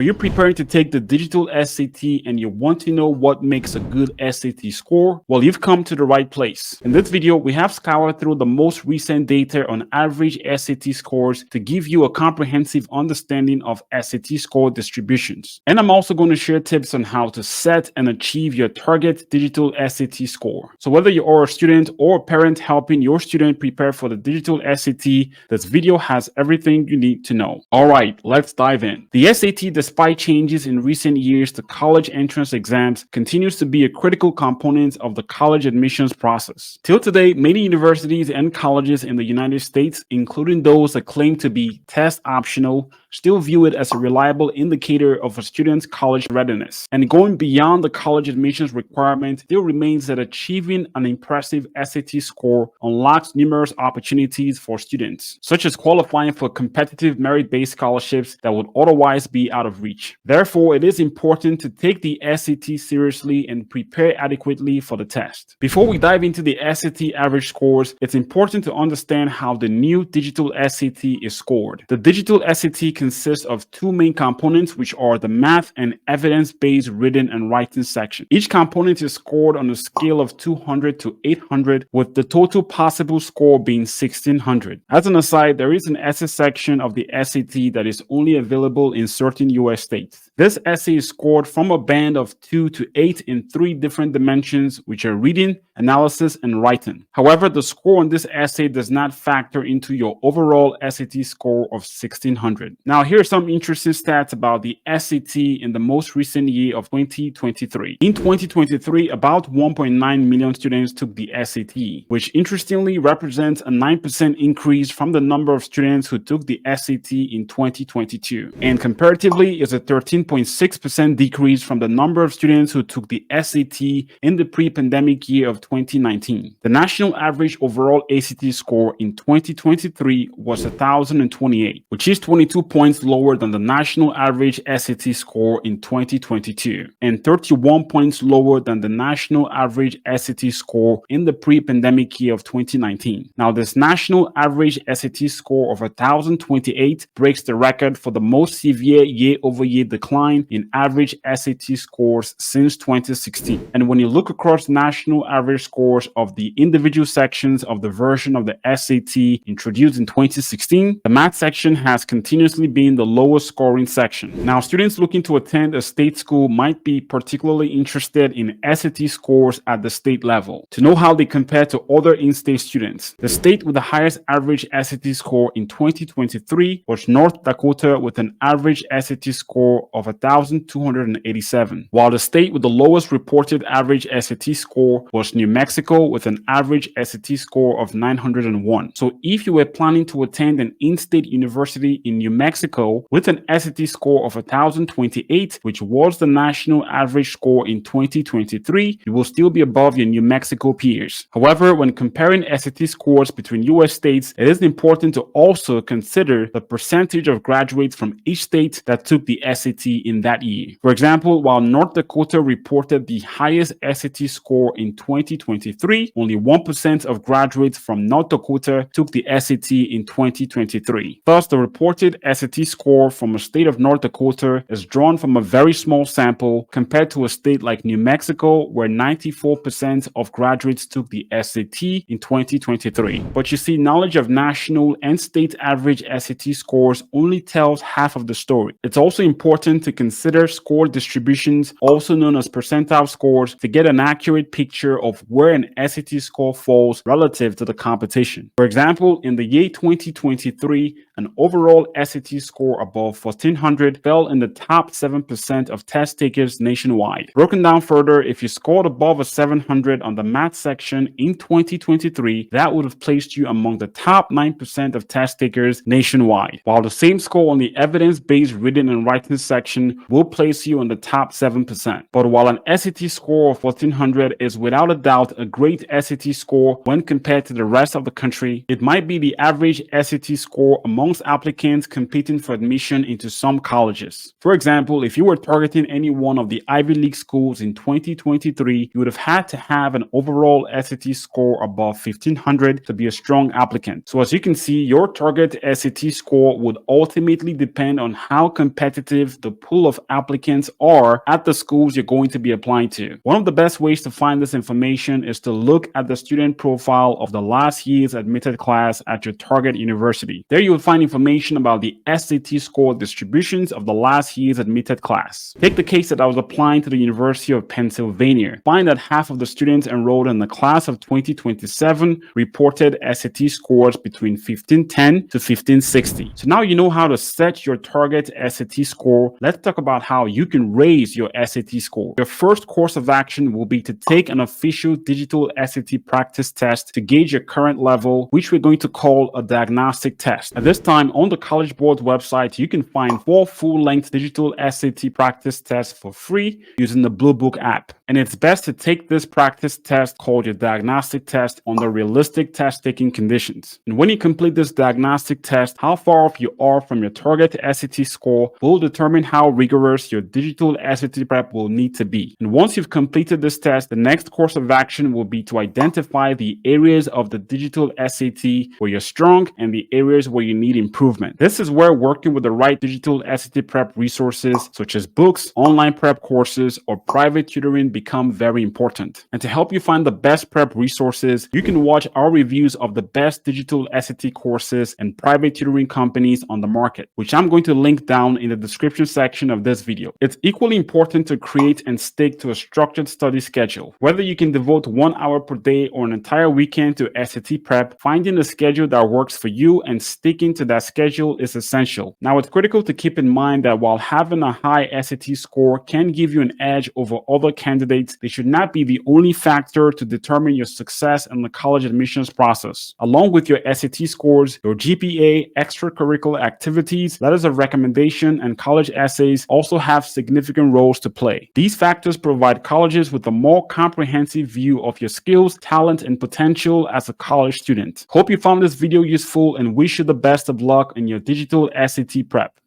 Are you preparing to take the digital SAT and you want to know what makes a good SAT score? Well, you've come to the right place. In this video, we have scoured through the most recent data on average SAT scores to give you a comprehensive understanding of SAT score distributions. And I'm also going to share tips on how to set and achieve your target digital SAT score. So whether you are a student or a parent helping your student prepare for the digital SAT, this video has everything you need to know. All right, let's dive in. The SAT, despite changes in recent years to college entrance exams, continues to be a critical component of the college admissions process. Till today, many universities and colleges in the United States, including those that claim to be test optional, still view it as a reliable indicator of a student's college readiness. And going beyond the college admissions requirement, still remains that achieving an impressive SAT score unlocks numerous opportunities for students, such as qualifying for competitive merit-based scholarships that would otherwise be out of reach. Therefore, it is important to take the SAT seriously and prepare adequately for the test. Before we dive into the SAT average scores, it's important to understand how the new digital SAT is scored. The digital SAT consists of two main components, which are the math and evidence-based reading and writing section. Each component is scored on a scale of 200 to 800, with the total possible score being 1600. As an aside, there is an essay section of the SAT that is only available in certain US states. This essay is scored from a band of 2 to 8 in 3 different dimensions, which are reading, analysis, and writing. However, the score on this essay does not factor into your overall SAT score of 1600. Now, here are some interesting stats about the SAT in the most recent year of 2023. In 2023, about 1.9 million students took the SAT, which interestingly represents a 9% increase from the number of students who took the SAT in 2022, and comparatively is a 13.6% decrease from the number of students who took the SAT in the pre-pandemic year of 2019. The national average overall ACT score in 2023 was 1,028, which is 22 points lower than the national average SAT score in 2022, and 31 points lower than the national average SAT score in the pre-pandemic year of 2019. Now, this national average SAT score of 1,028 breaks the record for the most severe year-over-year decline in average SAT scores since 2016. And when you look across national average scores of the individual sections of the version of the SAT introduced in 2016, the math section has continuously been the lowest scoring section. Now, students looking to attend a state school might be particularly interested in SAT scores at the state level to know how they compare to other in-state students. The state with the highest average SAT score in 2023 was North Dakota with an average SAT score of 1,287, while the state with the lowest reported average SAT score was New Mexico with an average SAT score of 901. So if you were planning to attend an in-state university in New Mexico with an SAT score of 1,028, which was the national average score in 2023, you will still be above your New Mexico peers. However, when comparing SAT scores between US states, it is important to also consider the percentage of graduates from each state that took the SAT in that year. For example, while North Dakota reported the highest SAT score in 2023, only 1% of graduates from North Dakota took the SAT in 2023. Thus, the reported SAT score from a state of North Dakota is drawn from a very small sample compared to a state like New Mexico, where 94% of graduates took the SAT in 2023. But you see, knowledge of national and state average SAT scores only tells half of the story. It's also important to consider score distributions, also known as percentile scores, to get an accurate picture of where an SAT score falls relative to the competition. For example, in the year 2023, an overall SAT score above 1,400 fell in the top 7% of test takers nationwide. Broken down further, if you scored above a 700 on the math section in 2023, that would have placed you among the top 9% of test takers nationwide, while the same score on the evidence-based reading and writing section will place you on the top 7%. But while an SAT score of 1,400 is without a doubt a great SAT score when compared to the rest of the country, it might be the average SAT score among amongst applicants competing for admission into some colleges. For example, if you were targeting any one of the Ivy League schools in 2023, you would have had to have an overall SAT score above 1500 to be a strong applicant. So as you can see, your target SAT score would ultimately depend on how competitive the pool of applicants are at the schools you're going to be applying to. One of the best ways to find this information is to look at the student profile of the last year's admitted class at your target university. There you will find information about the SAT score distributions of the last year's admitted class. Take the case that I was applying to the University of Pennsylvania. Find that half of the students enrolled in the class of 2027 reported SAT scores between 1510 to 1560. So now you know how to set your target SAT score. Let's talk about how you can raise your SAT score. Your first course of action will be to take an official digital SAT practice test to gauge your current level, which we're going to call a diagnostic test. At this time, on the College Board's website, you can find 4 full-length digital SAT practice tests for free using the Blue Book app. And it's best to take this practice test called your diagnostic test under realistic test-taking conditions. And when you complete this diagnostic test, how far off you are from your target SAT score will determine how rigorous your digital SAT prep will need to be. And once you've completed this test, the next course of action will be to identify the areas of the digital SAT where you're strong and the areas where you need improvement. This is where working with the right digital SAT prep resources such as books, online prep courses, or private tutoring become very important. And to help you find the best prep resources, you can watch our reviews of the best digital SAT courses and private tutoring companies on the market, which I'm going to link down in the description section of this video. It's equally important to create and stick to a structured study schedule. Whether you can devote 1 hour per day or an entire weekend to SAT prep, finding a schedule that works for you and sticking to that schedule is essential. Now, it's critical to keep in mind that while having a high SAT score can give you an edge over other candidates, they should not be the only factor to determine your success in the college admissions process. Along with your SAT scores, your GPA, extracurricular activities, letters of recommendation, and college essays also have significant roles to play. These factors provide colleges with a more comprehensive view of your skills, talent, and potential as a college student. Hope you found this video useful and wish you the best of luck in your digital SAT prep.